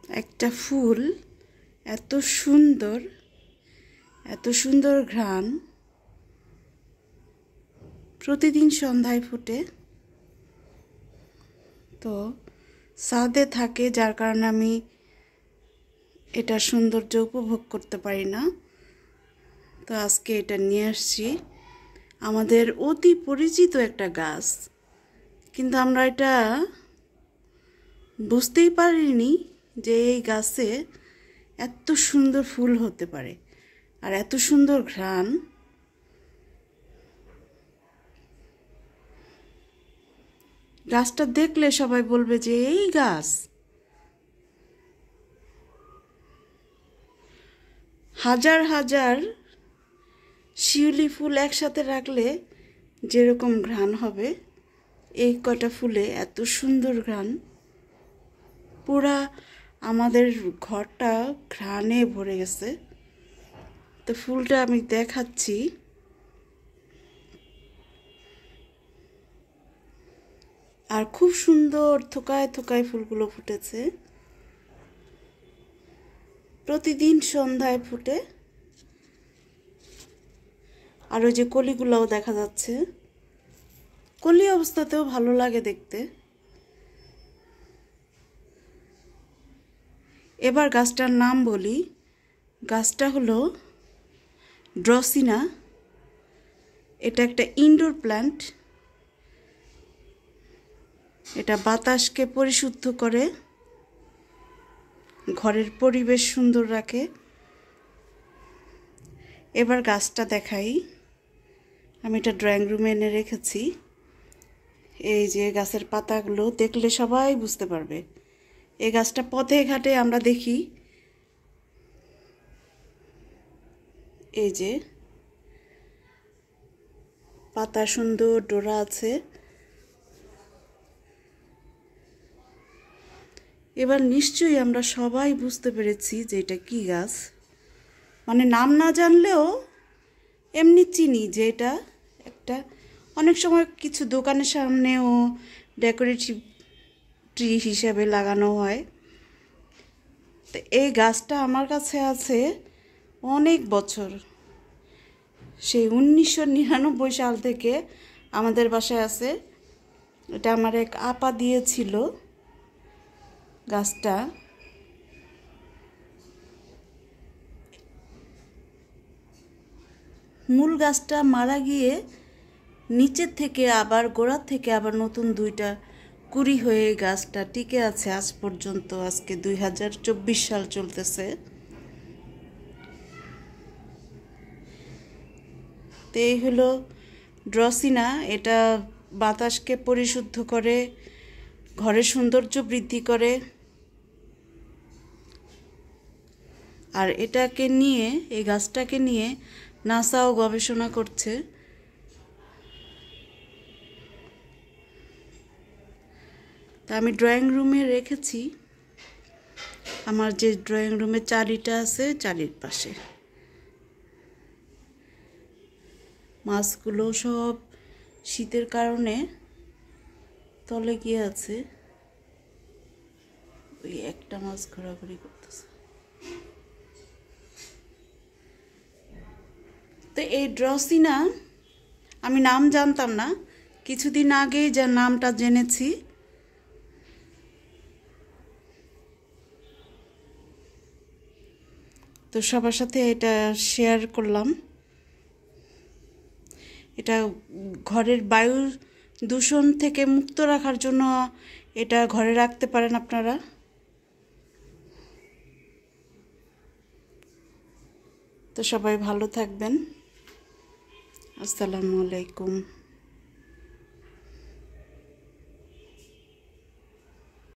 একটা ফুল এত সুন্দর, এত সুন্দর ঘ্রাণ, প্রতিদিন সন্ধ্যায় ফোটে। তো ছাদে থাকে, যার কারণে আমি এটার সৌন্দর্য উপভোগ করতে পারি না। তো আজকে এটা নিয়ে আসছি। আমাদের অতি পরিচিত একটা গাছ, কিন্তু আমরা এটা বুঝতেই পারিনি যে এই গাছে এত সুন্দর ফুল হতে পারে আর এত সুন্দর ঘ্রাণ। গাছটা দেখলে সবাই বলবে যে এই গাছ। হাজার হাজার শিউলি ফুল একসাথে রাখলে যেরকম ঘ্রাণ হবে, এই কটা ফুলে এত সুন্দর ঘ্রাণ। পুরা আমাদের ঘরটা ঘ্রাণে ভরে গেছে। তো ফুলটা আমি দেখাচ্ছি। আর খুব সুন্দর থোকায় থোকায় ফুলগুলো ফুটেছে। প্রতিদিন সন্ধ্যায় ফুটে। আর ওই যে কলিগুলোও দেখা যাচ্ছে। কলি অবস্থাতেও ভালো লাগে দেখতে। এবার গাছটার নাম বলি। গাছটা হলো ড্রসিনা। এটা একটা ইনডোর প্ল্যান্ট। এটা বাতাসকে পরিশুদ্ধ করে, ঘরের পরিবেশ সুন্দর রাখে। এবার গাছটা দেখাই। আমি এটা ড্রয়িং রুমে এনে রেখেছি। এই যে গাছের পাতাগুলো দেখলে সবাই বুঝতে পারবে। এই গাছটা পথে ঘাটে আমরা দেখি। এই যে পাতা সুন্দর ডোরা আছে। এবার নিশ্চয়ই আমরা সবাই বুঝতে পেরেছি যে এটা কি গাছ। মানে নাম না জানলেও এমনি চিনি যে এটা একটা, অনেক সময় কিছু দোকানের সামনেও ডেকোরেটিভ ট্রি হিসাবে লাগানো হয়। তো এই গাছটা আমার কাছে আছে অনেক বছর। সেই 1999 সাল থেকে আমাদের বাসায় আছে। এটা আমার এক আপা দিয়েছিল গাছটা। মূল গাছটা মারা গিয়ে নিচের থেকে আবার গোড়ার থেকে আবার নতুন দুইটা কুড়ি হয়ে গাছটা টিকে আছে আজ পর্যন্ত। আজকে 2024 সাল চলতেছে। তো এই হলো ড্রসিনা। এটা বাতাসকে পরিশুদ্ধ করে, ঘরের সৌন্দর্য বৃদ্ধি করে। আর এটাকে নিয়ে, এই গাছটাকে নিয়ে নাসাও গবেষণা করছে। তা আমি ড্রয়িং রুমে রেখেছি। আমার যে ড্রয়িং রুমে চারিটা আছে, চারির পাশে মাছগুলো সব শীতের কারণে তলে গিয়ে আছে। ওই একটা মাছ ঘোরাঘুরি করতেছে। তো এই ড্রসিনা আমি নাম জানতাম না, কিছুদিন আগেই যা নামটা জেনেছি। তো সবার সাথে এটা শেয়ার করলাম। এটা ঘরের বায়ু দূষণ থেকে মুক্ত রাখার জন্য এটা ঘরে রাখতে পারেন আপনারা। তো সবাই ভালো থাকবেন। আসসালামু আলাইকুম।